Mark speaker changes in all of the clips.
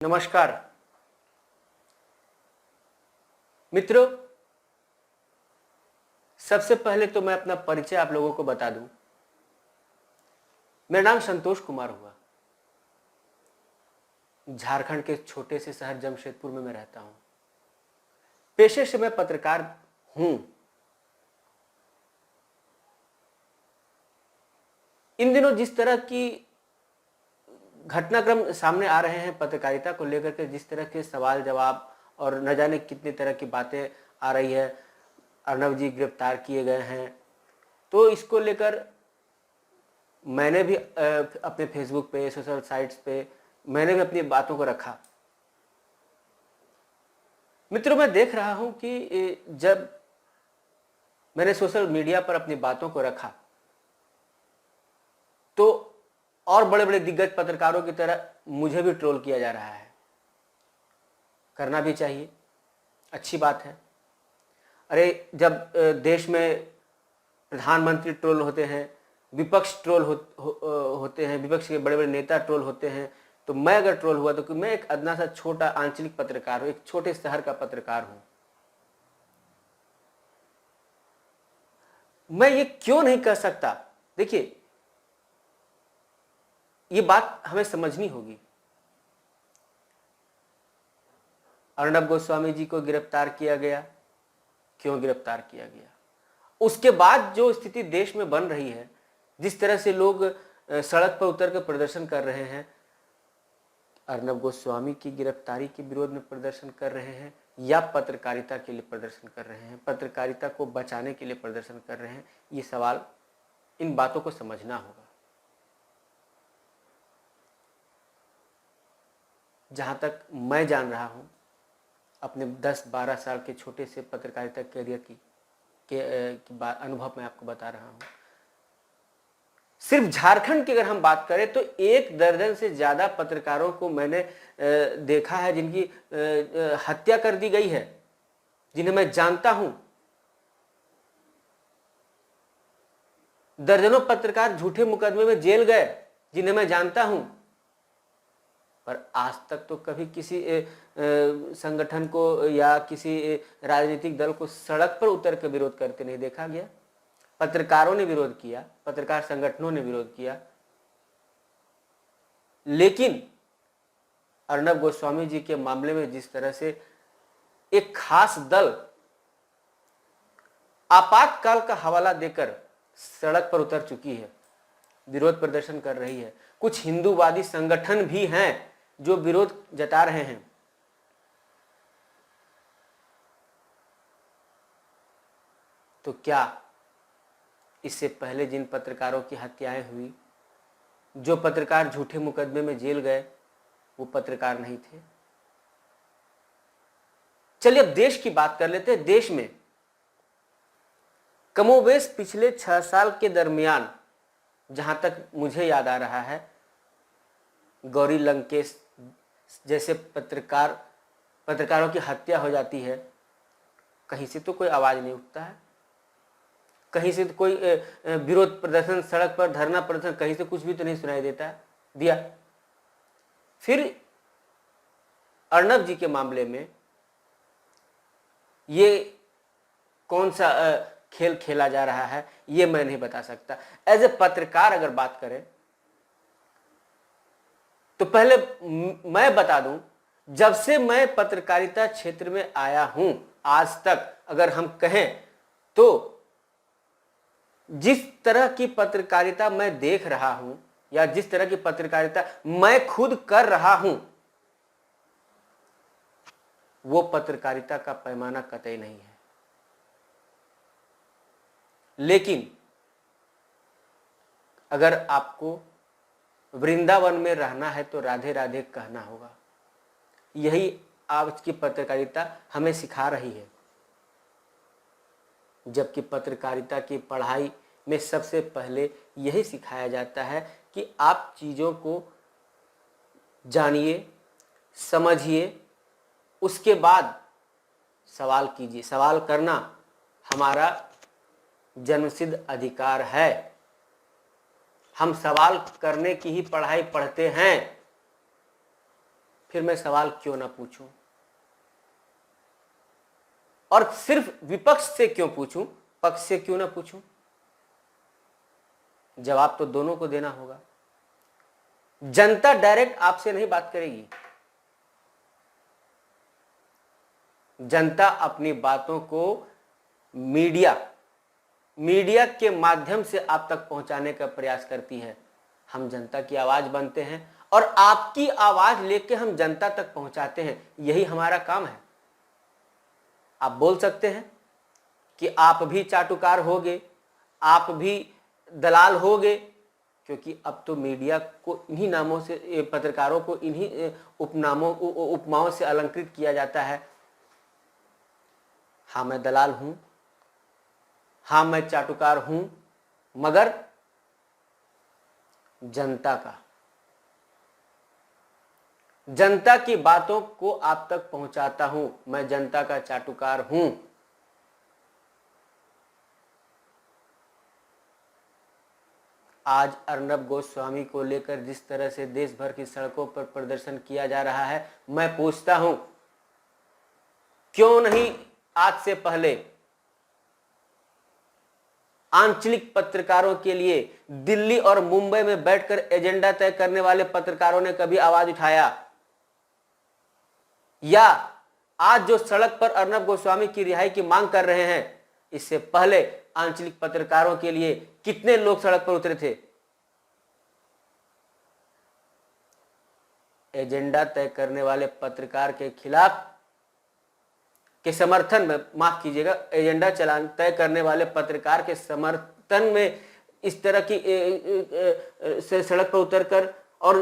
Speaker 1: नमस्कार मित्रों, सबसे पहले तो मैं अपना परिचय आप लोगों को बता दूं। मेरा नाम संतोष कुमार हुआ। झारखंड के छोटे से शहर जमशेदपुर में मैं रहता हूं। पेशे से मैं पत्रकार हूं। इन दिनों जिस तरह की घटनाक्रम सामने आ रहे हैं पत्रकारिता को लेकर के, जिस तरह के सवाल जवाब और न जाने कितनी तरह की बातें आ रही है, अर्नब जी गिरफ्तार किए गए हैं, तो इसको लेकर मैंने भी अपने फेसबुक पे, सोशल साइट्स पे मैंने भी अपनी बातों को रखा। मित्रों, मैं देख रहा हूं कि जब मैंने सोशल मीडिया पर अपनी बातों को रखा तो और बड़े बड़े दिग्गज पत्रकारों की तरह मुझे भी ट्रोल किया जा रहा है। करना भी चाहिए, अच्छी बात है। अरे, जब देश में प्रधानमंत्री ट्रोल होते हैं, विपक्ष ट्रोल होते हैं, विपक्ष के बड़े बड़े नेता ट्रोल होते हैं, तो मैं अगर ट्रोल हुआ तो मैं एक अदना सा छोटा आंचलिक पत्रकार हूं, एक छोटे शहर का पत्रकार हूं। मैं ये क्यों नहीं कर सकता? देखिए, ये बात हमें समझनी होगी। अर्नब गोस्वामी जी को गिरफ्तार किया गया, क्यों गिरफ्तार किया गया? उसके बाद जो स्थिति देश में बन रही है, जिस तरह से लोग सड़क पर उतर कर प्रदर्शन कर रहे हैं, अर्नब गोस्वामी की गिरफ्तारी के विरोध में प्रदर्शन कर रहे हैं या पत्रकारिता के लिए प्रदर्शन कर रहे हैं, पत्रकारिता को बचाने के लिए प्रदर्शन कर रहे हैं, ये सवाल, इन बातों को समझना होगा। जहां तक मैं जान रहा हूं, अपने 10-12 साल के छोटे से पत्रकारिता कैरियर की अनुभव मैं आपको बता रहा हूं। सिर्फ झारखंड की अगर हम बात करें तो 1 दर्जन से ज्यादा पत्रकारों को मैंने देखा है जिनकी हत्या कर दी गई है, जिन्हें मैं जानता हूं। दर्जनों पत्रकार झूठे मुकदमे में जेल गए, जिन्हें मैं जानता हूं। पर आज तक तो कभी किसी संगठन को या किसी राजनीतिक दल को सड़क पर उतर कर विरोध करते नहीं देखा गया। पत्रकारों ने विरोध किया, पत्रकार संगठनों ने विरोध किया, लेकिन अर्नब गोस्वामी जी के मामले में जिस तरह से एक खास दल आपातकाल का हवाला देकर सड़क पर उतर चुकी है, विरोध प्रदर्शन कर रही है, कुछ हिंदूवादी संगठन भी हैं जो विरोध जता रहे हैं, तो क्या इससे पहले जिन पत्रकारों की हत्याएं हुई, जो पत्रकार झूठे मुकदमे में जेल गए, वो पत्रकार नहीं थे? चलिए अब देश की बात कर लेते हैं। देश में कमोबेश पिछले 6 साल के दरमियान, जहां तक मुझे याद आ रहा है, गौरी लंकेश जैसे पत्रकारों की हत्या हो जाती है, कहीं से तो कोई आवाज नहीं उठता है, कहीं से तो कोई विरोध प्रदर्शन, सड़क पर धरना प्रदर्शन, कहीं से कुछ भी तो नहीं सुनाई दिया। फिर अर्नब जी के मामले में ये कौन सा खेल खेला जा रहा है, ये मैं नहीं बता सकता। एज ए पत्रकार अगर बात करें तो पहले मैं बता दूं, जब से मैं पत्रकारिता क्षेत्र में आया हूं आज तक अगर हम कहें तो जिस तरह की पत्रकारिता मैं देख रहा हूं या जिस तरह की पत्रकारिता मैं खुद कर रहा हूं, वो पत्रकारिता का पैमाना कतई नहीं है। लेकिन अगर आपको वृंदावन में रहना है तो राधे राधे कहना होगा। यही आज की पत्रकारिता हमें सिखा रही है, जबकि पत्रकारिता की पढ़ाई में सबसे पहले यही सिखाया जाता है कि आप चीज़ों को जानिए, समझिए, उसके बाद सवाल कीजिए। सवाल करना हमारा जन्मसिद्ध अधिकार है। हम सवाल करने की ही पढ़ाई पढ़ते हैं। फिर मैं सवाल क्यों ना पूछूं? और सिर्फ विपक्ष से क्यों पूछूं, पक्ष से क्यों ना पूछूं? जवाब तो दोनों को देना होगा। जनता डायरेक्ट आपसे नहीं बात करेगी, जनता अपनी बातों को मीडिया के माध्यम से आप तक पहुंचाने का प्रयास करती है। हम जनता की आवाज बनते हैं और आपकी आवाज लेके हम जनता तक पहुंचाते हैं, यही हमारा काम है। आप बोल सकते हैं कि आप भी चाटुकार होगे, आप भी दलाल होगे, क्योंकि अब तो मीडिया को इन्हीं नामों से, पत्रकारों को इन्हीं उपमाओं से अलंकृत किया जाता है। हाँ मैं दलाल हूं, हाँ मैं चाटुकार हूं, मगर जनता की बातों को आप तक पहुंचाता हूं। मैं जनता का चाटुकार हूं। आज अर्नब गोस्वामी को लेकर जिस तरह से देश भर की सड़कों पर प्रदर्शन किया जा रहा है, मैं पूछता हूं क्यों नहीं आज से पहले आंचलिक पत्रकारों के लिए दिल्ली और मुंबई में बैठकर एजेंडा तय करने वाले पत्रकारों ने कभी आवाज उठाया? या आज जो सड़क पर अर्नब गोस्वामी की रिहाई की मांग कर रहे हैं, इससे पहले आंचलिक पत्रकारों के लिए कितने लोग सड़क पर उतरे थे? एजेंडा तय करने वाले पत्रकार के खिलाफ के समर्थन में, माफ कीजिएगा, एजेंडा तय करने वाले पत्रकार के समर्थन में इस तरह की से सड़क पर उतरकर और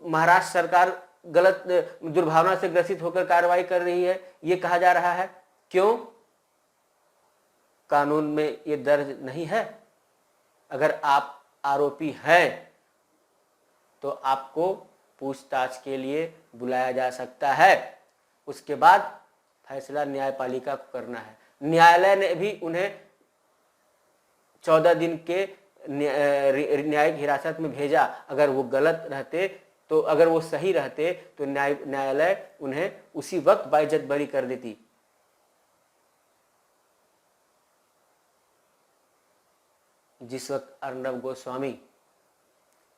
Speaker 1: महाराष्ट्र सरकार गलत दुर्भावना से ग्रसित होकर कार्रवाई कर रही है, ये कहा जा रहा है। क्यों? कानून में ये दर्ज नहीं है। अगर आप आरोपी हैं तो आपको पूछताछ के लिए बुलाया जा सकता है, उसके बाद फैसला न्यायपालिका को करना है। न्यायालय ने भी उन्हें 14 दिन के न्यायिक हिरासत में भेजा। अगर वो गलत रहते तो, अगर वो सही रहते तो न्यायालय उन्हें उसी वक्त बाइज्जत बरी कर देती। जिस वक्त अर्नब गोस्वामी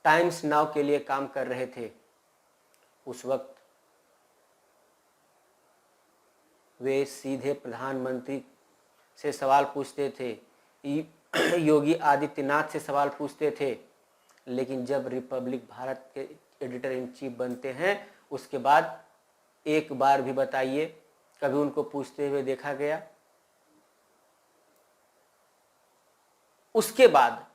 Speaker 1: टाइम्स नाउ के लिए काम कर रहे थे, उस वक्त वे सीधे प्रधानमंत्री से सवाल पूछते थे, योगी आदित्यनाथ से सवाल पूछते थे। लेकिन जब रिपब्लिक भारत के एडिटर इन चीफ बनते हैं, उसके बाद एक बार भी बताइए कभी उनको पूछते हुए देखा गया? उसके बाद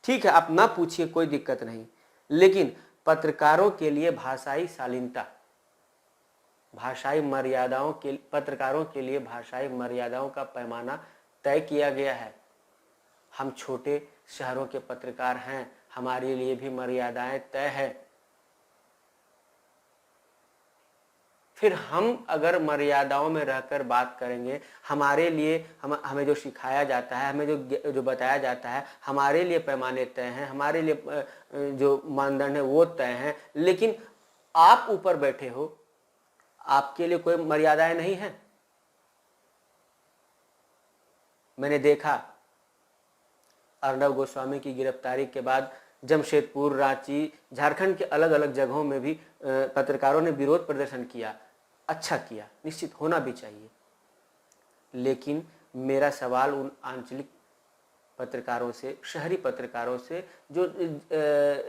Speaker 1: ठीक है, आप ना पूछिए, कोई दिक्कत नहीं, लेकिन पत्रकारों के लिए भाषाई शालीनता, पत्रकारों के लिए भाषाई मर्यादाओं का पैमाना तय किया गया है। हम छोटे शहरों के पत्रकार हैं, हमारे लिए भी मर्यादाएं तय है। फिर हम अगर मर्यादाओं में रहकर बात करेंगे, हमारे लिए हमें जो सिखाया जाता है, हमें जो बताया जाता है, हमारे लिए पैमाने तय हैं, हमारे लिए जो मानदंड है वो तय हैं। लेकिन आप ऊपर बैठे हो, आपके लिए कोई मर्यादाएं नहीं है। मैंने देखा अर्नब गोस्वामी की गिरफ्तारी के बाद जमशेदपुर, रांची, झारखंड के अलग अलग जगहों में भी पत्रकारों ने विरोध प्रदर्शन किया। अच्छा किया, निश्चित होना भी चाहिए। लेकिन मेरा सवाल उन आंचलिक पत्रकारों से, शहरी पत्रकारों से, जो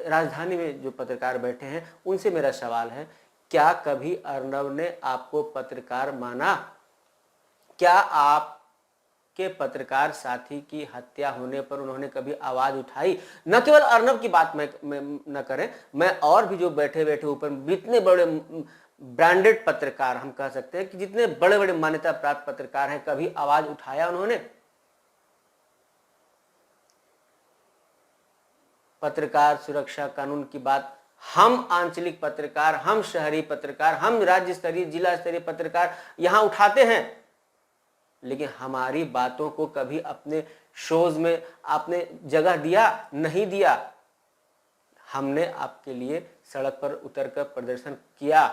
Speaker 1: राजधानी में जो पत्रकार बैठे हैं, उनसे मेरा सवाल है, क्या कभी अर्नब ने आपको पत्रकार माना? क्या आपके पत्रकार साथी की हत्या होने पर उन्होंने कभी आवाज उठाई? न केवल अर्नब की बात में न करें, मैं और भी जो बैठे बैठे ऊपर जितने बड़े ब्रांडेड पत्रकार हम कह सकते हैं कि जितने बड़े बड़े मान्यता प्राप्त पत्रकार हैं, कभी आवाज उठाया उन्होंने? पत्रकार सुरक्षा कानून की बात हम आंचलिक पत्रकार, हम शहरी पत्रकार, हम राज्य स्तरीय, जिला स्तरीय पत्रकार यहां उठाते हैं, लेकिन हमारी बातों को कभी अपने शोज में आपने जगह दिया? नहीं दिया। हमने आपके लिए सड़क पर उतरकर प्रदर्शन किया।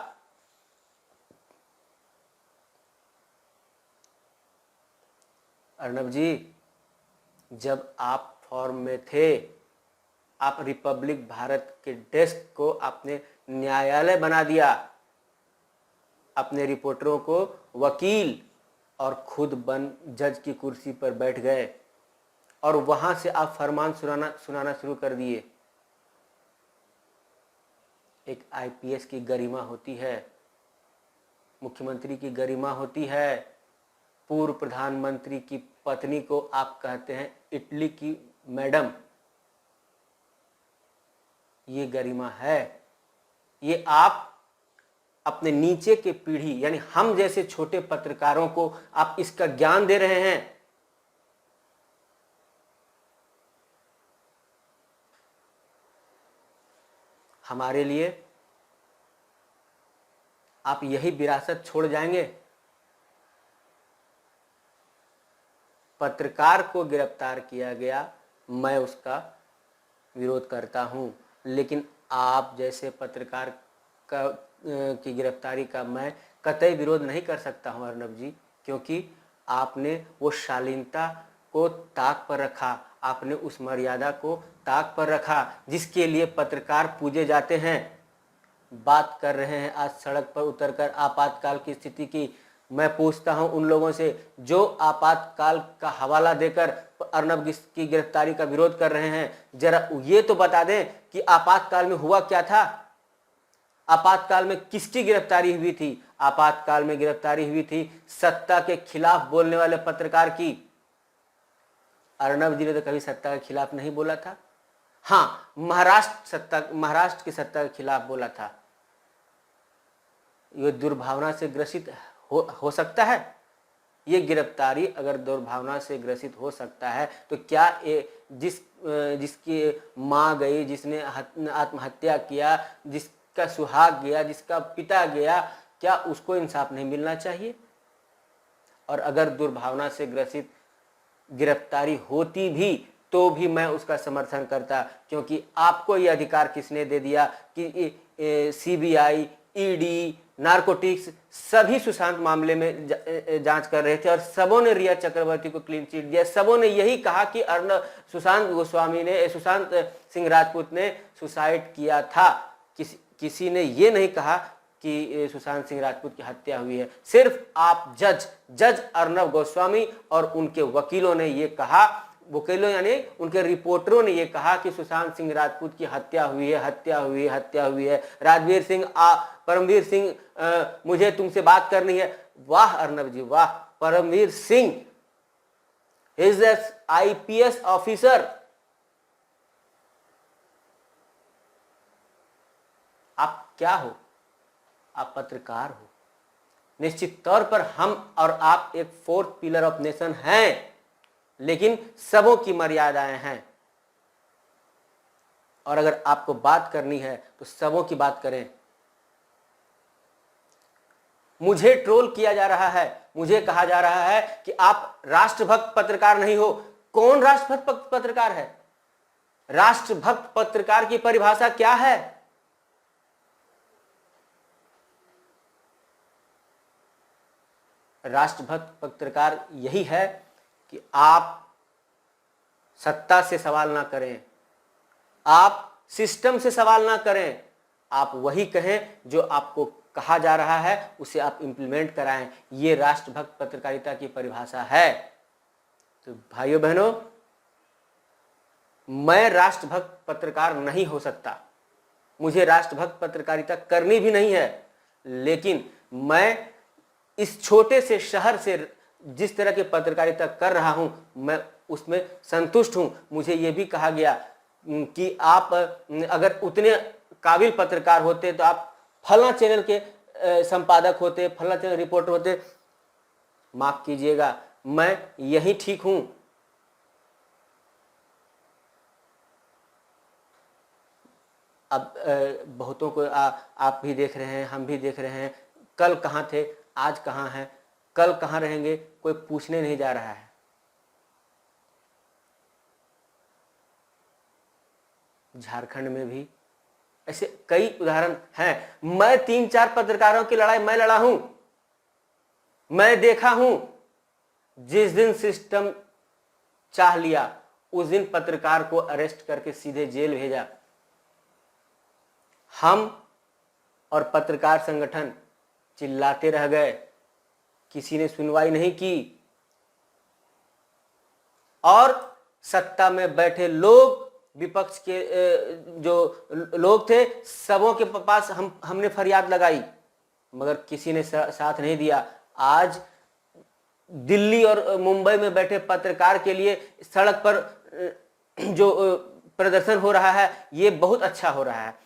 Speaker 1: अर्नब जी, जब आप फॉर्म में थे, आप रिपब्लिक भारत के डेस्क को आपने न्यायालय बना दिया, अपने रिपोर्टरों को वकील, और खुद बन जज की कुर्सी पर बैठ गए और वहां से आप फरमान सुनाना शुरू कर दिए। एक आईपीएस की गरिमा होती है, मुख्यमंत्री की गरिमा होती है, पूर्व प्रधानमंत्री की पत्नी को आप कहते हैं इटली की मैडम। ये गरिमा है। ये आप अपने नीचे के पीढ़ी यानी हम जैसे छोटे पत्रकारों को आप इसका ज्ञान दे रहे हैं। हमारे लिए आप यही विरासत छोड़ जाएंगे। पत्रकार को गिरफ्तार किया गया, मैं उसका विरोध करता हूं, लेकिन आप जैसे पत्रकार की गिरफ्तारी का मैं कतई विरोध नहीं कर सकता हूं अर्नब जी, क्योंकि आपने वो शालीनता को ताक पर रखा, आपने उस मर्यादा को ताक पर रखा जिसके लिए पत्रकार पूजे जाते हैं। बात कर रहे हैं आज सड़क पर उतरकर आपातकाल की स्थिति की। मैं पूछता हूं उन लोगों से जो आपातकाल का हवाला देकर अर्नब की गिरफ्तारी का विरोध कर रहे हैं, जरा ये तो बता दें कि आपातकाल में हुआ क्या था। आपातकाल में किसकी गिरफ्तारी हुई थी? आपातकाल में गिरफ्तारी हुई थी सत्ता के खिलाफ बोलने वाले पत्रकार की। अर्नब जी ने तो कभी सत्ता के खिलाफ नहीं बोला था। हाँ, महाराष्ट्र की सत्ता के खिलाफ बोला था। ये दुर्भावना से ग्रसित हो सकता है। ये गिरफ्तारी अगर दुर्भावना से ग्रसित हो सकता है तो क्या जिसकी माँ गई, जिसने आत्महत्या किया, जिसका सुहाग गया, जिसका पिता गया, क्या उसको इंसाफ नहीं मिलना चाहिए? और अगर दुर्भावना से ग्रसित गिरफ्तारी होती भी तो भी मैं उसका समर्थन करता, क्योंकि आपको ये अधिकार किसने दे दिया कि सीबीआई, ईडी, नारकोटिक्स सभी सुशांत मामले में जांच कर रहे थे और सबों ने रिया चक्रवर्ती को क्लीन चिट दिया। सबों ने यही कहा कि सुशांत सिंह राजपूत ने सुसाइड किया था। किसी ने ये नहीं कहा कि सुशांत सिंह राजपूत की हत्या हुई है। सिर्फ आप जज अर्नब गोस्वामी और उनके वकीलों ने ये कहा, वकीलों यानी उनके रिपोर्टरों ने ये कहा कि सुशांत सिंह राजपूत की हत्या हुई है। राजवीर सिंह, परमवीर सिंह, मुझे तुमसे बात करनी है। वाह अर्नब जी वाह, Paramvir Singh is an IPS officer. आप क्या हो? आप पत्रकार हो। निश्चित तौर पर हम और आप एक फोर्थ पिलर ऑफ नेशन हैं, लेकिन सबों की मर्यादाएं हैं। और अगर आपको बात करनी है तो सबों की बात करें। मुझे ट्रोल किया जा रहा है, मुझे कहा जा रहा है कि आप राष्ट्रभक्त पत्रकार नहीं हो। कौन राष्ट्रभक्त पत्रकार है? राष्ट्रभक्त पत्रकार की परिभाषा क्या है? राष्ट्रभक्त पत्रकार यही है कि आप सत्ता से सवाल ना करें, आप सिस्टम से सवाल ना करें, आप वही कहें जो आपको कहा जा रहा है उसे आप इंप्लीमेंट कराएं। ये राष्ट्रभक्त पत्रकारिता की परिभाषा है। तो भाइयों बहनों, मैं राष्ट्रभक्त पत्रकार नहीं हो सकता, मुझे राष्ट्रभक्त पत्रकारिता करनी भी नहीं है, लेकिन मैं इस छोटे से शहर से जिस तरह की पत्रकारिता कर रहा हूं मैं उसमें संतुष्ट हूं। मुझे यह भी कहा गया कि आप अगर उतने काबिल पत्रकार होते तो आप फला चैनल के संपादक होते, फला चैनल रिपोर्टर होते। माफ कीजिएगा, मैं यही ठीक हूं। अब बहुतों को आप भी देख रहे हैं, हम भी देख रहे हैं, कल कहां थे, आज कहां हैं, कल कहां रहेंगे, कोई पूछने नहीं जा रहा है। झारखंड में भी ऐसे कई उदाहरण हैं। मैं 3-4 पत्रकारों की लड़ाई मैं लड़ा हूं। मैं देखा हूं, जिस दिन सिस्टम चाह लिया उस दिन पत्रकार को अरेस्ट करके सीधे जेल भेजा। हम और पत्रकार संगठन चिल्लाते रह गए, किसी ने सुनवाई नहीं की, और सत्ता में बैठे लोग, विपक्ष के जो लोग थे, सबों के पास हमने फरियाद लगाई, मगर किसी ने साथ नहीं दिया। आज दिल्ली और मुंबई में बैठे पत्रकार के लिए सड़क पर जो प्रदर्शन हो रहा है, ये बहुत अच्छा हो रहा है।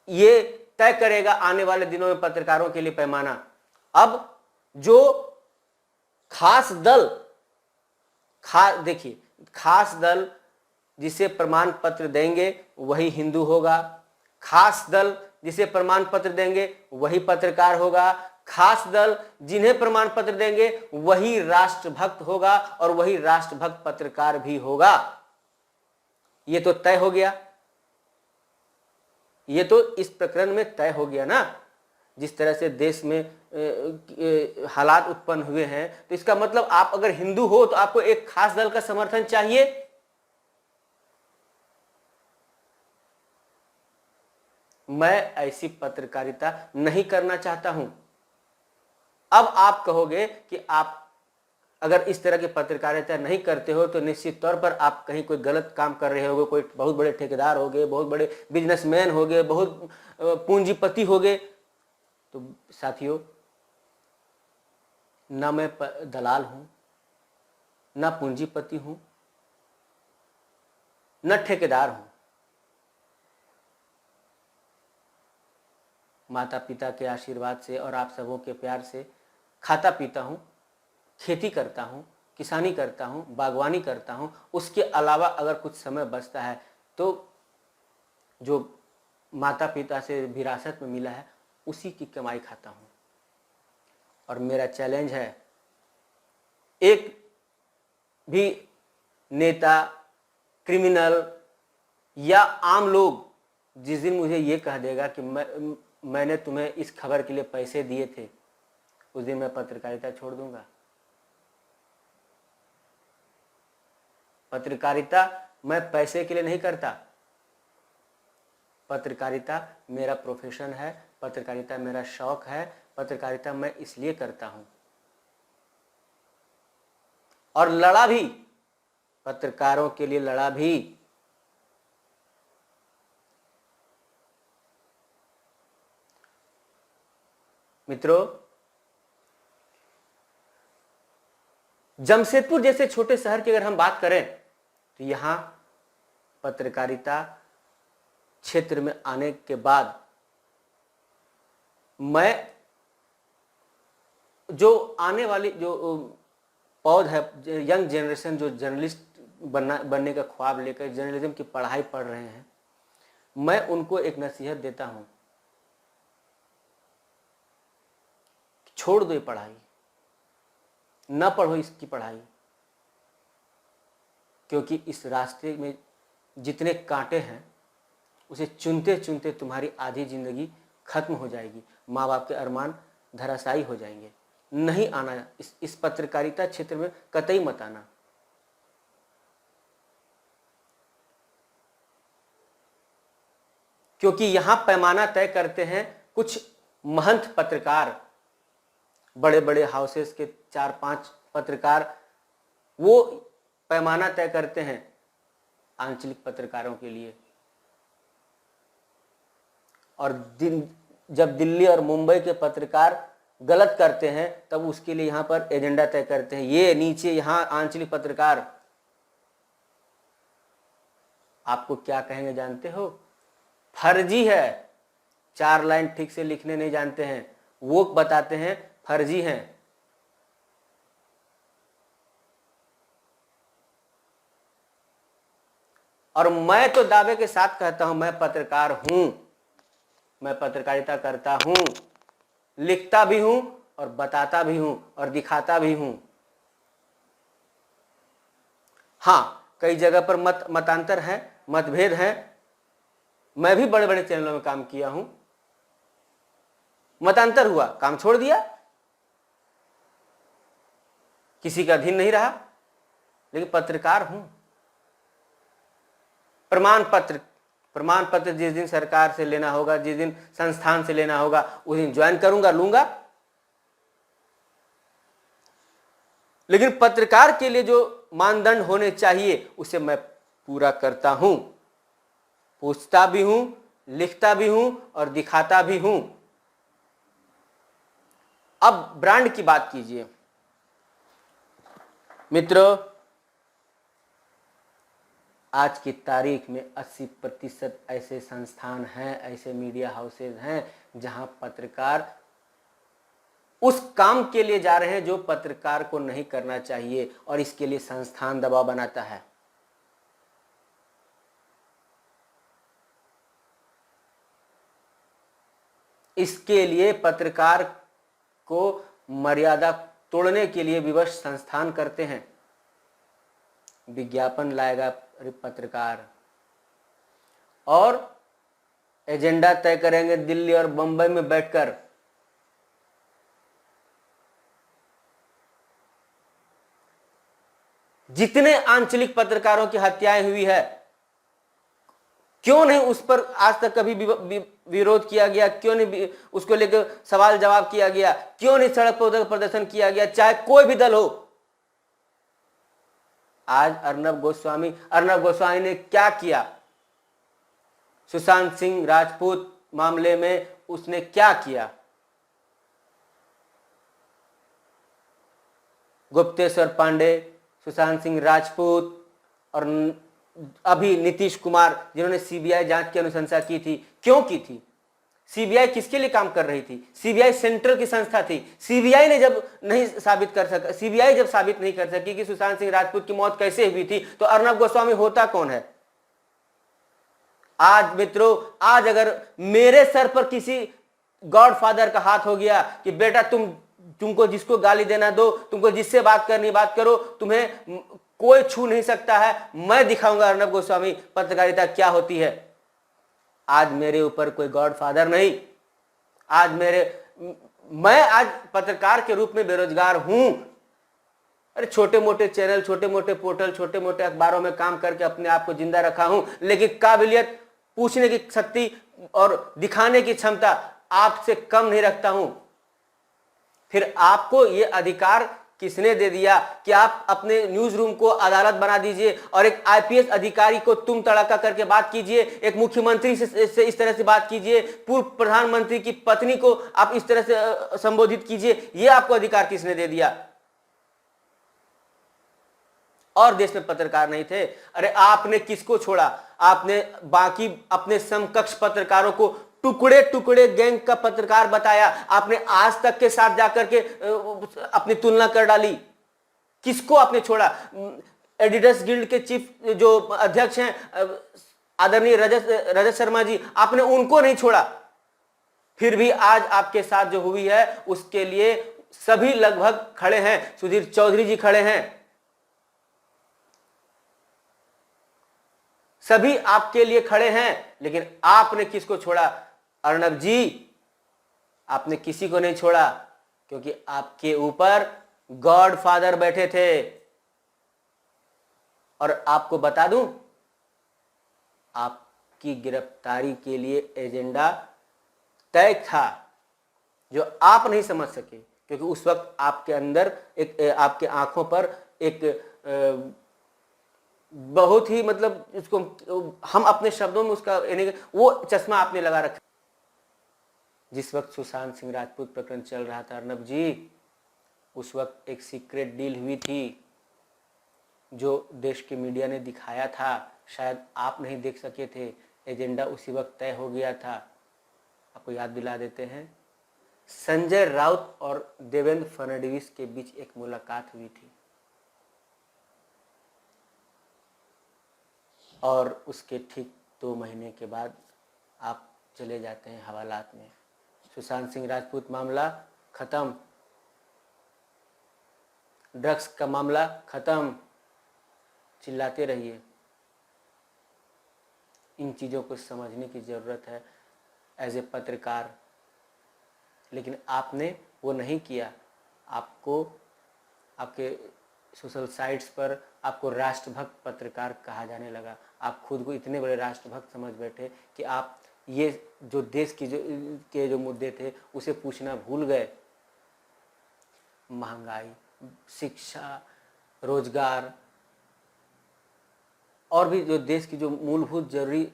Speaker 1: ये तय करेगा आने वाले दिनों में पत्रकारों के लिए पैमाना। अब जो खास दल, देखिए, खास दल जिसे प्रमाण पत्र देंगे वही हिंदू होगा, खास दल जिसे प्रमाण पत्र देंगे वही पत्रकार होगा, खास दल जिन्हें प्रमाण पत्र देंगे वही राष्ट्रभक्त होगा, और वही राष्ट्रभक्त पत्रकार भी होगा। ये तो तय हो गया, ये तो इस प्रकरण में तय हो गया ना। जिस तरह से देश में हालात उत्पन्न हुए हैं, तो इसका मतलब आप अगर हिंदू हो तो आपको एक खास दल का समर्थन चाहिए। मैं ऐसी पत्रकारिता नहीं करना चाहता हूं। अब आप कहोगे कि आप अगर इस तरह की पत्रकारिता नहीं करते हो तो निश्चित तौर पर आप कहीं कोई गलत काम कर रहे होगे, कोई बहुत बड़े ठेकेदार होगे, बहुत बड़े बिजनेसमैन होगे, बहुत पूंजीपति होगे। तो साथियों, ना मैं दलाल हूं, ना पूंजीपति हूं, न ठेकेदार हूं। माता पिता के आशीर्वाद से और आप सबों के प्यार से खाता पीता हूं, खेती करता हूं, किसानी करता हूं, बागवानी करता हूं। उसके अलावा अगर कुछ समय बचता है तो जो माता पिता से विरासत में मिला है उसी की कमाई खाता हूं। और मेरा चैलेंज है, एक भी नेता, क्रिमिनल या आम लोग जिस दिन मुझे ये कह देगा कि मैंने तुम्हें इस खबर के लिए पैसे दिए थे, उस दिन मैं पत्रकारिता छोड़ दूंगा। पत्रकारिता मैं पैसे के लिए नहीं करता। पत्रकारिता मेरा प्रोफेशन है, पत्रकारिता मेरा शौक है, पत्रकारिता मैं इसलिए करता हूं। और लड़ा भी, पत्रकारों के लिए लड़ा भी। मित्रों, जमशेदपुर जैसे छोटे शहर की अगर हम बात करें तो यहां पत्रकारिता क्षेत्र में आने के बाद मैं जो आने वाली जो पौध है, यंग जनरेशन जो जर्नलिस्ट बनने का ख्वाब लेकर जर्नलिज्म की पढ़ाई पढ़ रहे हैं, मैं उनको एक नसीहत देता हूं, छोड़ दो ये पढ़ाई, न पढ़ो इसकी पढ़ाई, क्योंकि इस रास्ते में जितने कांटे हैं उसे चुनते चुनते तुम्हारी आधी जिंदगी खत्म हो जाएगी। माँ बाप के अरमान धराशायी हो जाएंगे। नहीं आना इस पत्रकारिता क्षेत्र में, कतई मत आना। क्योंकि यहां पैमाना तय करते हैं कुछ महंत पत्रकार, बड़े बड़े हाउसेस के 4-5 पत्रकार, वो पैमाना तय करते हैं आंचलिक पत्रकारों के लिए। और जब दिल्ली और मुंबई के पत्रकार गलत करते हैं तब उसके लिए यहां पर एजेंडा तय करते हैं। ये नीचे यहां आंचलिक पत्रकार आपको क्या कहेंगे जानते हो? फर्जी है, 4 लाइन ठीक से लिखने नहीं जानते हैं, वो बताते हैं फर्जी हैं। और मैं तो दावे के साथ कहता हूं, मैं पत्रकार हूं, मैं पत्रकारिता करता हूं, लिखता भी हूं और बताता भी हूं और दिखाता भी हूं। हां, कई जगह पर मतांतर है, मतभेद है, मैं भी बड़े बड़े चैनलों में काम किया हूं, मतांतर हुआ, काम छोड़ दिया, किसी का अधीन नहीं रहा, लेकिन पत्रकार हूं। प्रमाण पत्र जिस दिन सरकार से लेना होगा, जिस दिन संस्थान से लेना होगा, उस दिन ज्वाइन करूंगा, लूंगा। लेकिन पत्रकार के लिए जो मानदंड होने चाहिए उसे मैं पूरा करता हूं, पूछता भी हूं, लिखता भी हूं और दिखाता भी हूं। अब ब्रांड की बात कीजिए मित्रों, आज की तारीख में 80% ऐसे संस्थान हैं, ऐसे मीडिया हाउसेज हैं जहां पत्रकार उस काम के लिए जा रहे हैं जो पत्रकार को नहीं करना चाहिए, और इसके लिए संस्थान दबाव बनाता है। इसके लिए पत्रकार को मर्यादा तोड़ने के लिए विवश संस्थान करते हैं। विज्ञापन लाएगा पत्रकार और एजेंडा तय करेंगे दिल्ली और बंबई में बैठकर। जितने आंचलिक पत्रकारों की हत्याएं हुई है, क्यों नहीं उस पर आज तक कभी विरोध किया गया, क्यों नहीं उसको लेकर सवाल जवाब किया गया, क्यों नहीं सड़क पर प्रदर्शन किया गया, चाहे कोई भी दल हो। आज अर्नब गोस्वामी ने क्या किया? सुशांत सिंह राजपूत मामले में उसने क्या किया? गुप्तेश्वर पांडे, सुशांत सिंह राजपूत और अभी नीतीश कुमार, जिन्होंने सीबीआई जांच की अनुशंसा की थी, क्यों की थी? सीबीआई किसके लिए काम कर रही थी? सीबीआई सेंट्रल की संस्था थी। सीबीआई ने जब सीबीआई जब साबित नहीं कर सकी कि सुशांत सिंह राजपूत की मौत कैसे हुई थी, तो अर्नब गोस्वामी होता कौन है? आज मित्रों, आज अगर मेरे सर पर किसी गॉडफादर का हाथ हो गया कि बेटा तुमको जिसको गाली देना दो, तुमको जिससे बात करनी बात करो, तुम्हें कोई छू नहीं सकता है, मैं दिखाऊंगा अर्नब गोस्वामी पत्रकारिता क्या होती है। आज मेरे ऊपर कोई गॉडफादर नहीं। मैं आज पत्रकार के रूप में बेरोजगार हूं। अरे छोटे मोटे चैनल, छोटे मोटे पोर्टल, छोटे मोटे अखबारों में काम करके अपने आप को जिंदा रखा हूं, लेकिन काबिलियत, पूछने की शक्ति और दिखाने की क्षमता आपसे कम नहीं रखता हूं। फिर आपको यह अधिकार किसने दे दिया कि आप अपने न्यूज रूम को अदालत बना दीजिए और एक आईपीएस अधिकारी को तुम तड़ाका करके बात कीजिए, एक मुख्यमंत्री से इस तरह से बात कीजिए, पूर्व प्रधानमंत्री की पत्नी को आप इस तरह से संबोधित कीजिए? यह आपको अधिकार किसने दे दिया? और देश में पत्रकार नहीं थे? अरे आपने किसको छोड़ा? आपने बाकी अपने समकक्ष पत्रकारों को टुकड़े टुकड़े गैंग का पत्रकार बताया। आपने आज तक के साथ जाकर के अपनी तुलना कर डाली। किसको आपने छोड़ा? एडिटर्स गिल्ड के चीफ जो अध्यक्ष हैं आदरणीय रजत शर्मा जी, आपने उनको नहीं छोड़ा। फिर भी आज आपके साथ जो हुई है उसके लिए सभी लगभग खड़े हैं। सुधीर चौधरी जी खड़े हैं, सभी आपके लिए खड़े हैं, लेकिन आपने किसको छोड़ा? अर्नब जी, आपने किसी को नहीं छोड़ा, क्योंकि आपके ऊपर गॉडफादर बैठे थे। और आपको बता दूं, आपकी गिरफ्तारी के लिए एजेंडा तय था, जो आप नहीं समझ सके, क्योंकि उस वक्त आपके अंदर आपके आंखों पर एक बहुत ही, मतलब इसको हम अपने शब्दों में उसका वो चश्मा आपने लगा रखा। जिस वक्त सुशांत सिंह राजपूत प्रकरण चल रहा था अर्नब जी, उस वक्त एक सीक्रेट डील हुई थी जो देश के मीडिया ने दिखाया था, शायद आप नहीं देख सके थे। एजेंडा उसी वक्त तय हो गया था। आपको याद दिला देते हैं, संजय राउत और देवेंद्र फडणवीस के बीच एक मुलाकात हुई थी और उसके ठीक 2 महीने के बाद आप चले जाते हैं हवालात में। सुशांत सिंह राजपूत मामला खत्म, ड्रग्स का मामला खत्म, चिल्लाते रहिए। इन चीज़ों को समझने की ज़रूरत है एज ए पत्रकार। लेकिन आपने वो नहीं किया। आपको आपके सोशल साइट्स पर आपको राष्ट्रभक्त पत्रकार कहा जाने लगा। आप खुद को इतने बड़े राष्ट्रभक्त समझ बैठे कि आप ये जो देश की जो मुद्दे थे उसे पूछना भूल गए। महंगाई, शिक्षा, रोजगार और भी जो देश की जो मूलभूत जरूरी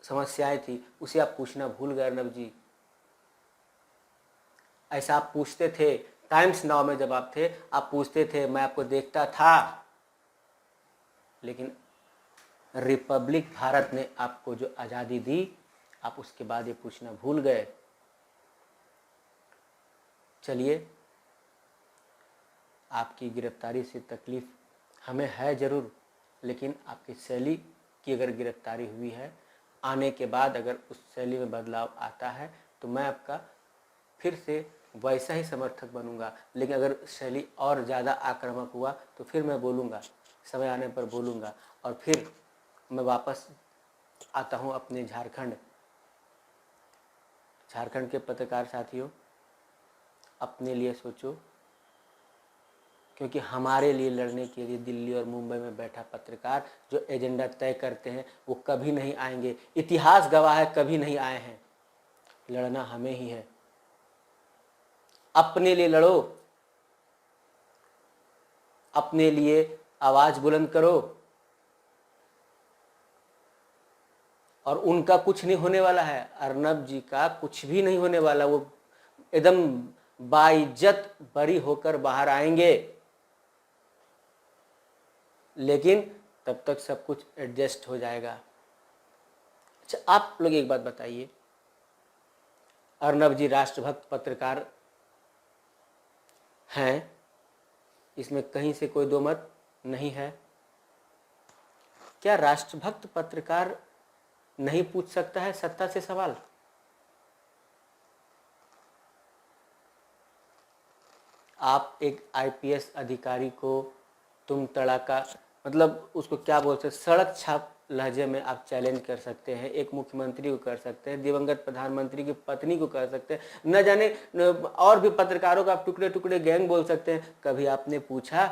Speaker 1: समस्याएं थी उसे आप पूछना भूल गए अर्नब जी। ऐसा आप पूछते थे टाइम्स नाउ में जब आप थे, आप पूछते थे, मैं आपको देखता था। लेकिन रिपब्लिक भारत ने आपको जो आज़ादी दी, आप उसके बाद ये पूछना भूल गए। चलिए, आपकी गिरफ्तारी से तकलीफ हमें है ज़रूर, लेकिन आपकी शैली की अगर गिरफ्तारी हुई है, आने के बाद अगर उस शैली में बदलाव आता है तो मैं आपका फिर से वैसा ही समर्थक बनूंगा। लेकिन अगर शैली और ज़्यादा आक्रामक हुआ तो फिर मैं बोलूँगा, समय आने पर बोलूँगा। और फिर मैं वापस आता हूँ अपने झारखंड के पत्रकार साथियों, अपने लिए सोचो, क्योंकि हमारे लिए लड़ने के लिए दिल्ली और मुंबई में बैठा पत्रकार जो एजेंडा तय करते हैं वो कभी नहीं आएंगे। इतिहास गवाह है, कभी नहीं आए हैं। लड़ना हमें ही है। अपने लिए लड़ो, अपने लिए आवाज बुलंद करो। और उनका कुछ नहीं होने वाला है, अर्नब जी का कुछ भी नहीं होने वाला। वो एकदम बाइज्जत बरी होकर बाहर आएंगे। लेकिन तब तक सब कुछ एडजस्ट हो जाएगा। अच्छा, आप लोग एक बात बताइए, अर्नब जी राष्ट्रभक्त पत्रकार हैं, इसमें कहीं से कोई दो मत नहीं है। क्या राष्ट्रभक्त पत्रकार नहीं पूछ सकता है सत्ता से सवाल? आप एक आईपीएस अधिकारी को तुम तड़ाका, मतलब उसको क्या बोलते हैं, सड़क छाप लहजे में आप चैलेंज कर सकते हैं। एक मुख्यमंत्री को कर सकते हैं, दिवंगत प्रधानमंत्री की पत्नी को कर सकते हैं, न जाने और भी पत्रकारों का आप टुकड़े टुकड़े गैंग बोल सकते हैं। कभी आपने पूछा,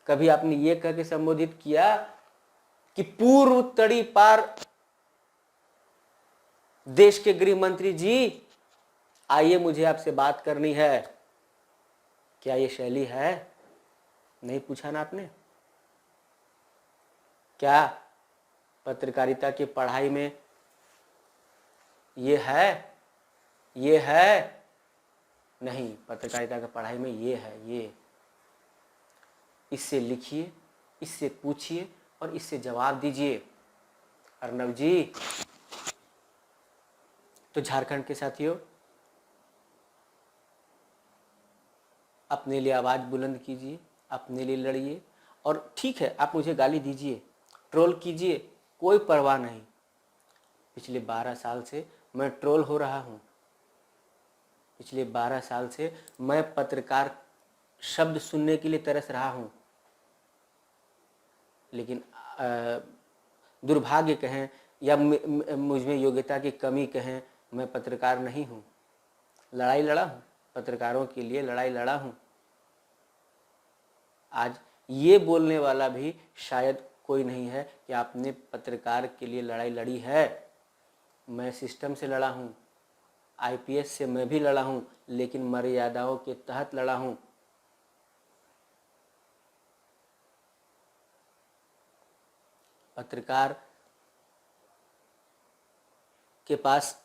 Speaker 1: कभी आपने ये कह के संबोधित किया कि पूर्व तड़ी पार देश के गृह मंत्री जी आइए, मुझे आपसे बात करनी है? क्या ये शैली है? नहीं पूछा ना आपने। क्या पत्रकारिता की पढ़ाई में ये है? ये है नहीं, पत्रकारिता की पढ़ाई में ये है। ये इससे लिखिए, इससे पूछिए और इससे जवाब दीजिए अर्नब जी। तो झारखंड के साथियों, अपने लिए आवाज़ बुलंद कीजिए, अपने लिए लड़िए। और ठीक है, आप मुझे गाली दीजिए, ट्रोल कीजिए, कोई परवाह नहीं। पिछले 12 साल से मैं ट्रोल हो रहा हूँ। पिछले 12 साल से मैं पत्रकार शब्द सुनने के लिए तरस रहा हूँ। लेकिन दुर्भाग्य कहें या मुझमें योग्यता की कमी कहें, मैं पत्रकार नहीं हूँ। लड़ाई लड़ा हूँ, पत्रकारों के लिए लड़ाई लड़ा हूँ। आज ये बोलने वाला भी शायद कोई नहीं है कि आपने पत्रकार के लिए लड़ाई लड़ी है। मैं सिस्टम से लड़ा हूँ, आईपीएस से मैं भी लड़ा हूँ, लेकिन मर्यादाओं के तहत लड़ा हूँ। पत्रकार के पास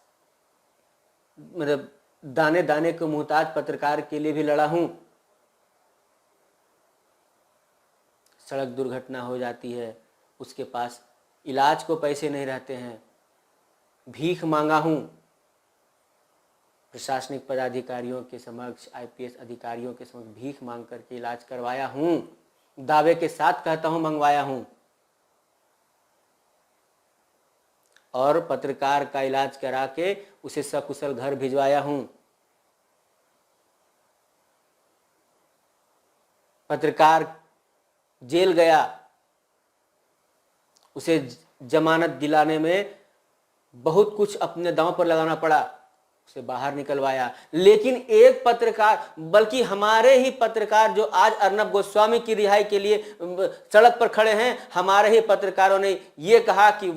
Speaker 1: मतलब दाने दाने को मुहताज पत्रकार के लिए भी लड़ा हूँ। सड़क दुर्घटना हो जाती है, उसके पास इलाज को पैसे नहीं रहते हैं, भीख मांगा हूँ। प्रशासनिक पदाधिकारियों के समक्ष, आईपीएस अधिकारियों के समक्ष भीख मांग करके इलाज करवाया हूँ। दावे के साथ कहता हूँ, मंगवाया हूँ। और पत्रकार का इलाज करा के उसे सकुशल घर भिजवाया हूँ। पत्रकार जेल गया, उसे जमानत दिलाने में बहुत कुछ अपने दांव पर लगाना पड़ा, उसे बाहर निकलवाया। लेकिन एक पत्रकार, बल्कि हमारे ही पत्रकार जो आज अर्नब गोस्वामी की रिहाई के लिए सड़क पर खड़े हैं, हमारे ही पत्रकारों ने ये कहा कि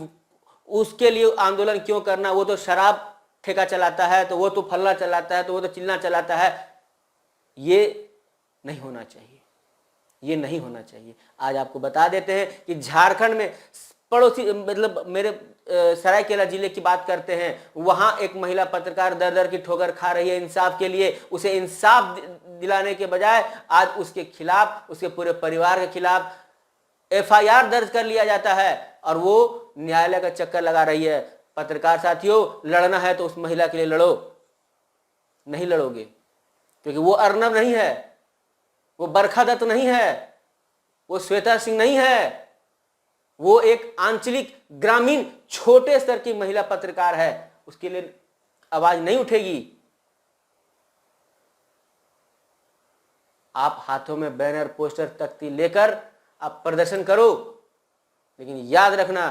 Speaker 1: उसके लिए आंदोलन क्यों करना, वो तो शराब ठेका चलाता है, तो वो तो फल्ला चलाता है, तो वो तो चिल्ला चलाता है। ये नहीं होना चाहिए, ये नहीं होना चाहिए। आज आपको बता देते हैं कि झारखंड में पड़ोसी, मतलब मेरे सरायकेला जिले की बात करते हैं, वहां एक महिला पत्रकार दर दर की ठोकर खा रही है इंसाफ के लिए। उसे इंसाफ दिलाने के बजाय आज उसके खिलाफ, उसके पूरे परिवार के खिलाफ FIR दर्ज कर लिया जाता है और वो न्यायालय का चक्कर लगा रही है। पत्रकार साथियों, लड़ना है तो उस महिला के लिए लड़ो। नहीं लड़ोगे क्योंकि वो अर्नब नहीं है, वो बरखा दत्त नहीं है, वो श्वेता सिंह नहीं है, वो एक आंचलिक ग्रामीण छोटे स्तर की महिला पत्रकार है। उसके लिए आवाज नहीं उठेगी। आप हाथों में बैनर, पोस्टर, तख्ती लेकर आप प्रदर्शन करो, लेकिन याद रखना,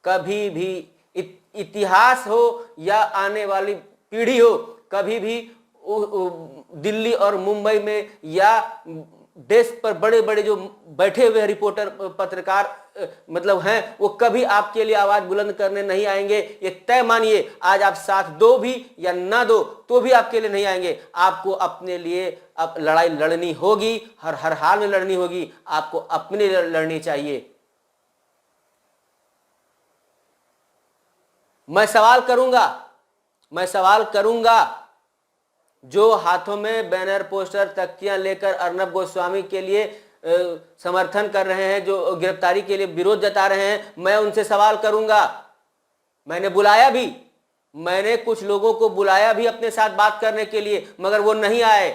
Speaker 1: कभी भी इतिहास हो या आने वाली पीढ़ी हो, कभी भी दिल्ली और मुंबई में या डेस्क पर बड़े बड़े जो बैठे हुए रिपोर्टर, पत्रकार मतलब हैं, वो कभी आपके लिए आवाज बुलंद करने नहीं आएंगे। ये तय मानिए। आज आप साथ दो भी या ना दो तो भी आपके लिए नहीं आएंगे। आपको अपने लिए अब लड़ाई लड़नी होगी, हर हाल में लड़नी होगी। आपको अपने लिए लड़नी चाहिए। मैं सवाल करूंगा जो हाथों में बैनर, पोस्टर, तख्तियां लेकर अर्नब गोस्वामी के लिए समर्थन कर रहे हैं, जो गिरफ्तारी के लिए विरोध जता रहे हैं, मैं उनसे सवाल करूंगा। मैंने बुलाया भी, मैंने कुछ लोगों को बुलाया भी अपने साथ बात करने के लिए, मगर वो नहीं आए,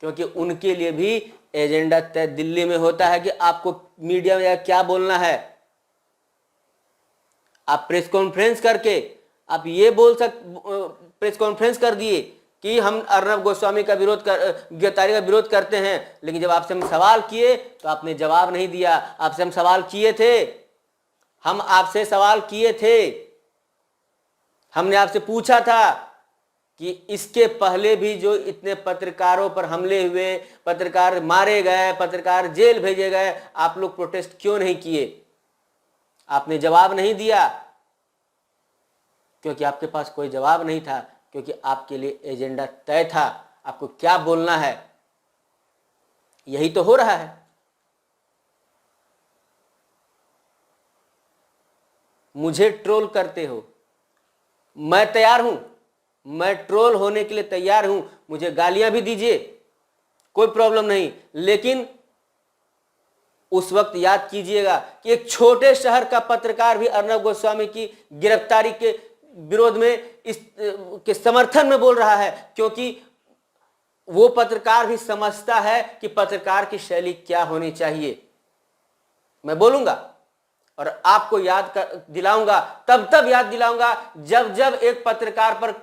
Speaker 1: क्योंकि उनके लिए भी एजेंडा तय दिल्ली में होता है कि आपको मीडिया में क्या बोलना है। आप प्रेस कॉन्फ्रेंस करके आप ये प्रेस कॉन्फ्रेंस कर दिए कि हम अर्नब गोस्वामी का गिरफ्तारी का विरोध करते हैं, लेकिन जब आपसे हम सवाल किए तो आपने जवाब नहीं दिया। आपसे हम सवाल किए थे, हमने आपसे पूछा था कि इसके पहले भी जो इतने पत्रकारों पर हमले हुए, पत्रकार मारे गए, पत्रकार जेल भेजे गए, आप लोग प्रोटेस्ट क्यों नहीं किए? आपने जवाब नहीं दिया, क्योंकि आपके पास कोई जवाब नहीं था, क्योंकि आपके लिए एजेंडा तय था, आपको क्या बोलना है। यही तो हो रहा है। मुझे ट्रोल करते हो, मैं तैयार हूं, मैं ट्रोल होने के लिए तैयार हूं। मुझे गालियां भी दीजिए, कोई प्रॉब्लम नहीं, लेकिन उस वक्त याद कीजिएगा कि एक छोटे शहर का पत्रकार भी अर्नब गोस्वामी की गिरफ्तारी के विरोध में के समर्थन में बोल रहा है, क्योंकि वो पत्रकार भी समझता है कि पत्रकार की शैली क्या होनी चाहिए। मैं बोलूंगा और आपको दिलाऊंगा, तब याद दिलाऊंगा जब जब एक पत्रकार पर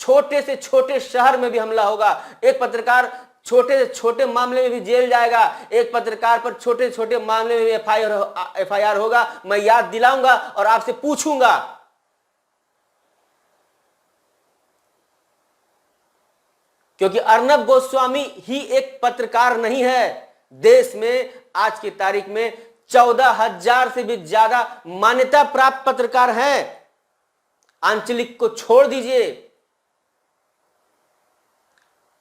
Speaker 1: छोटे से छोटे शहर में भी हमला होगा, एक पत्रकार छोटे से छोटे मामले में भी जेल जाएगा, एक पत्रकार पर छोटे छोटे मामले में भी FIR होगा। मैं याद दिलाऊंगा और आपसे पूछूंगा, क्योंकि अर्नब गोस्वामी ही एक पत्रकार नहीं है। देश में आज की तारीख में 14,000 से भी ज्यादा मान्यता प्राप्त पत्रकार हैं। आंचलिक को छोड़ दीजिए।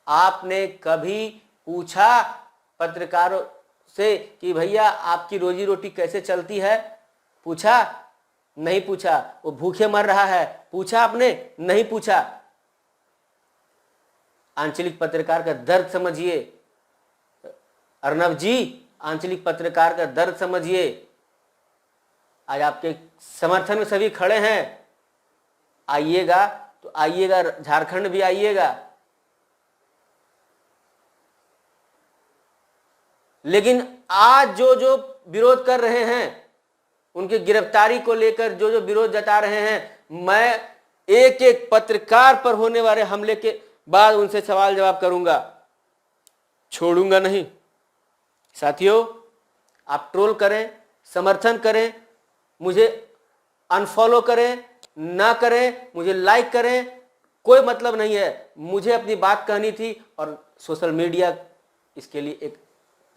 Speaker 1: आपने कभी पूछा पत्रकारों से कि भैया आपकी रोजी रोटी कैसे चलती है? पूछा? नहीं पूछा। वो भूखे मर रहा है, पूछा आपने? नहीं पूछा। आंचलिक पत्रकार का दर्द समझिए अर्नब जी, आंचलिक पत्रकार का दर्द समझिए। आज आपके समर्थन में सभी खड़े हैं, आइएगा तो आइएगा, झारखंड भी आइएगा। लेकिन आज जो जो विरोध कर रहे हैं, उनकी गिरफ्तारी को लेकर जो जो विरोध जता रहे हैं, मैं एक एक पत्रकार पर होने वाले हमले के बाद उनसे सवाल जवाब करूंगा, छोड़ूंगा नहीं। साथियों, आप ट्रोल करें, समर्थन करें, मुझे अनफॉलो करें ना करें, मुझे लाइक करें, कोई मतलब नहीं है। मुझे अपनी बात कहनी थी और सोशल मीडिया इसके लिए एक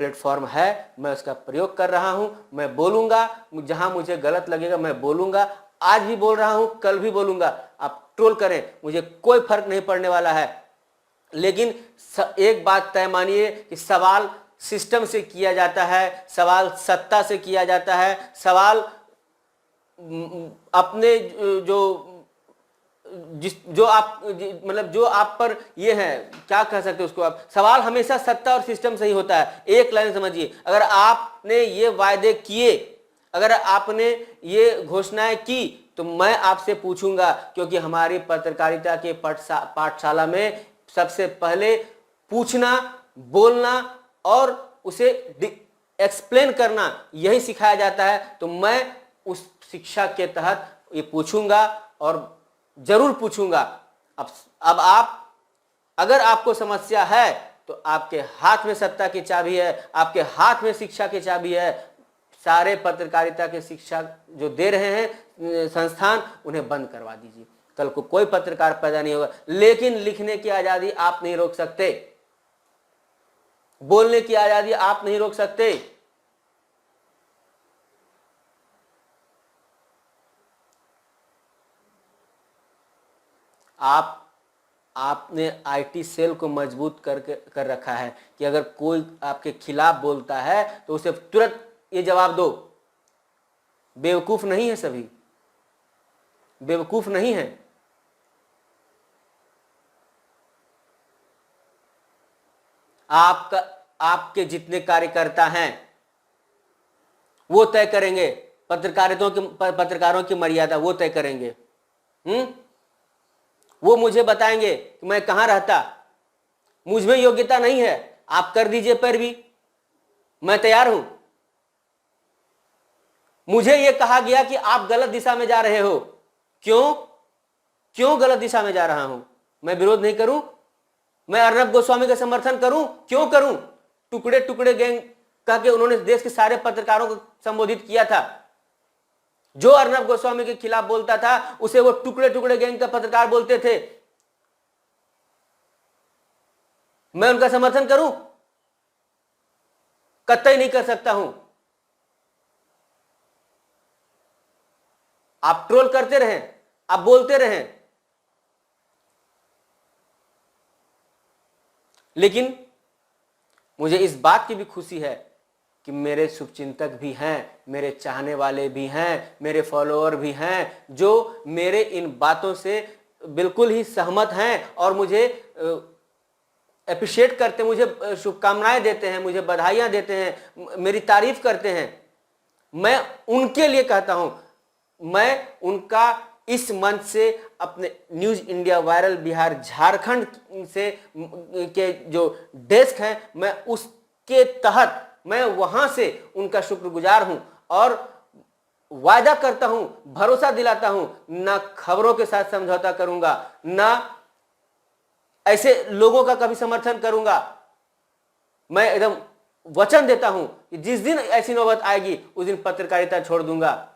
Speaker 1: प्लेटफॉर्म है, मैं उसका प्रयोग कर रहा हूं। मैं बोलूंगा, जहां मुझे गलत लगेगा मैं बोलूंगा, आज भी बोल रहा हूं, कल भी बोलूंगा। आप ट्रोल करें, मुझे कोई फर्क नहीं पड़ने वाला है। लेकिन एक बात तय मानिए कि सवाल सिस्टम से किया जाता है, सवाल सत्ता से किया जाता है, सवाल अपने जो आप मतलब जो आप पर ये है, क्या कह सकते हो उसको आप, सवाल हमेशा सत्ता और सिस्टम से ही होता है। एक लाइन समझिए, अगर आपने ये वायदे किए, अगर आपने ये घोषणाएं की, तो मैं आपसे पूछूंगा, क्योंकि हमारी पत्रकारिता के पाठशाला में सबसे पहले पूछना, बोलना और उसे एक्सप्लेन करना यही सिखाया जाता है। तो मैं उस शिक्षा के तहत ये पूछूंगा और जरूर पूछूंगा। अब आप, अगर आपको समस्या है तो आपके हाथ में सत्ता की चाबी है, आपके हाथ में शिक्षा की चाबी है। सारे पत्रकारिता के शिक्षा जो दे रहे हैं संस्थान, उन्हें बंद करवा दीजिए। कल को कोई पत्रकार पैदा नहीं होगा। लेकिन लिखने की आजादी आप नहीं रोक सकते, बोलने की आजादी आप नहीं रोक सकते। आपने आईटी सेल को मजबूत कर रखा है कि अगर कोई आपके खिलाफ बोलता है तो उसे तुरंत ये जवाब दो। बेवकूफ नहीं है, सभी बेवकूफ नहीं है। आपके जितने कार्यकर्ता हैं वो तय करेंगे, पत्रकारों की मर्यादा वो तय करेंगे। वो मुझे बताएंगे कि मैं कहां रहता। मुझ में योग्यता नहीं है, आप कर दीजिए पैरवी, मैं तैयार हूं। मुझे यह कहा गया कि आप गलत दिशा में जा रहे हो। क्यों गलत दिशा में जा रहा हूं? मैं विरोध नहीं करूं, मैं अर्नब गोस्वामी का समर्थन करूं, क्यों करूं? टुकड़े टुकड़े गैंग कह के उन्होंने देश के सारे पत्रकारों को संबोधित किया था। जो अर्नब गोस्वामी के खिलाफ बोलता था उसे वो टुकड़े टुकड़े गैंग का पत्रकार बोलते थे। मैं उनका समर्थन करूं? कतई नहीं कर सकता हूं। आप ट्रोल करते रहें, आप बोलते रहें, लेकिन मुझे इस बात की भी खुशी है कि मेरे शुभचिंतक भी हैं, मेरे चाहने वाले भी हैं, मेरे फॉलोअर भी हैं, जो मेरे इन बातों से बिल्कुल ही सहमत हैं और मुझे अप्रिशिएट करते हैं, मुझे शुभकामनाएं देते हैं, मुझे बधाइयां देते हैं, मेरी तारीफ करते हैं। मैं उनके लिए कहता हूं, मैं उनका इस मंच से, अपने news India viral Bihar Jharkhand से के जो डेस्क है, मैं उसके तहत मैं वहां से उनका शुक्रगुजार हूं और वायदा करता हूं, भरोसा दिलाता हूं, ना खबरों के साथ समझौता करूंगा, ना ऐसे लोगों का कभी समर्थन करूंगा। मैं एकदम वचन देता हूं कि जिस दिन ऐसी नौबत आएगी उस दिन पत्रकारिता छोड़ दूंगा,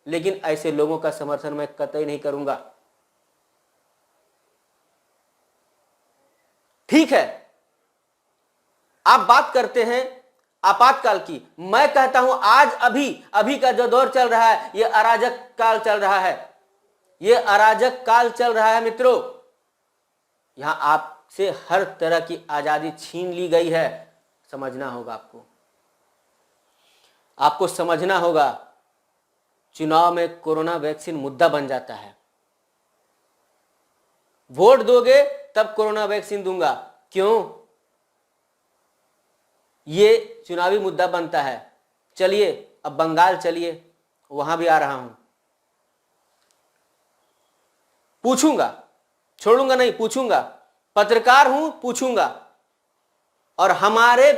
Speaker 1: लेकिन ऐसे लोगों का समर्थन मैं कतई नहीं करूंगा। ठीक है, आप बात करते हैं आपातकाल की, मैं कहता हूं आज अभी का जो दौर चल रहा है, यह अराजक काल चल रहा है, यह अराजक काल चल रहा है मित्रों। यहां आपसे हर तरह की आजादी छीन ली गई है। समझना होगा आपको समझना होगा। चुनाव में कोरोना वैक्सीन मुद्दा बन जाता है। वोट दोगे तब कोरोना वैक्सीन दूंगा, क्यों? ये चुनावी मुद्दा बनता है। चलिए अब बंगाल चलिए, वहां भी आ रहा हूं। पूछूंगा, छोड़ूंगा नहीं, पूछूंगा। पत्रकार हूं, पूछूंगा। और हमारे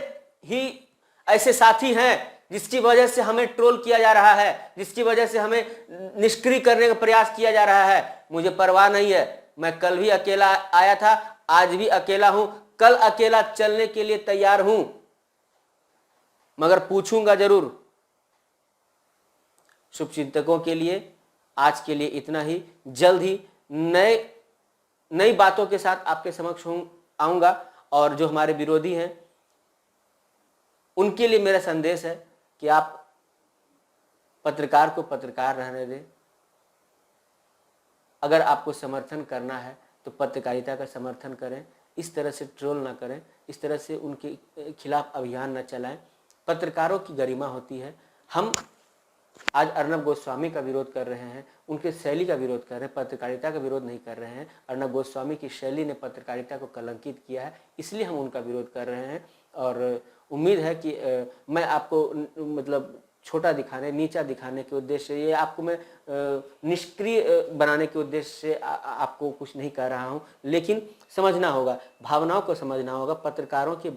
Speaker 1: ही ऐसे साथी हैं जिसकी वजह से हमें ट्रोल किया जा रहा है, जिसकी वजह से हमें निष्क्रिय करने का प्रयास किया जा रहा है। मुझे परवाह नहीं है। मैं कल भी अकेला आया था, आज भी अकेला हूं, कल अकेला चलने के लिए तैयार हूं, मगर पूछूंगा जरूर। शुभचिंतकों के लिए आज के लिए इतना ही। जल्द ही नई बातों के साथ आपके समक्ष आऊँगा। और जो हमारे विरोधी हैं उनके लिए मेरा संदेश है कि आप पत्रकार को पत्रकार रहने दें। अगर आपको समर्थन करना है तो पत्रकारिता का समर्थन करें, इस तरह से ट्रोल ना करें, इस तरह से उनके खिलाफ अभियान न चलाएं। पत्रकारों की गरिमा होती है। हम आज अर्नब गोस्वामी का विरोध कर रहे हैं, उनके शैली का विरोध कर रहे हैं, पत्रकारिता का विरोध नहीं कर रहे हैं। अर्नब गोस्वामी की शैली ने पत्रकारिता को कलंकित किया है, इसलिए हम उनका विरोध कर रहे हैं। और उम्मीद है कि मैं आपको मतलब छोटा दिखाने, नीचा दिखाने के उद्देश्य से, ये आपको मैं निष्क्रिय बनाने के उद्देश्य से आपको कुछ नहीं कह रहा हूँ। लेकिन समझना होगा, भावनाओं को समझना होगा। पत्रकारों की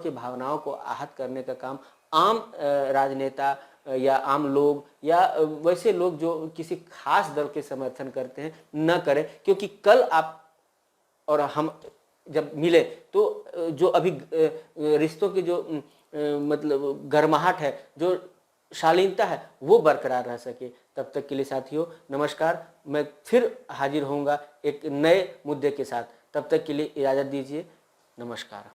Speaker 1: भावनाओं को आहत करने का काम आम राजनेता या आम लोग या वैसे लोग जो किसी खास दल के समर्थन करते हैं न करें। क्योंकि कल आप और हम जब मिले तो जो अभी रिश्तों की जो मतलब गर्माहट है, जो शालीनता है, वो बरकरार रह सके। तब तक के लिए साथियों नमस्कार। मैं फिर हाजिर होऊंगा एक नए मुद्दे के साथ। तब तक के लिए इजाज़त दीजिए। नमस्कार।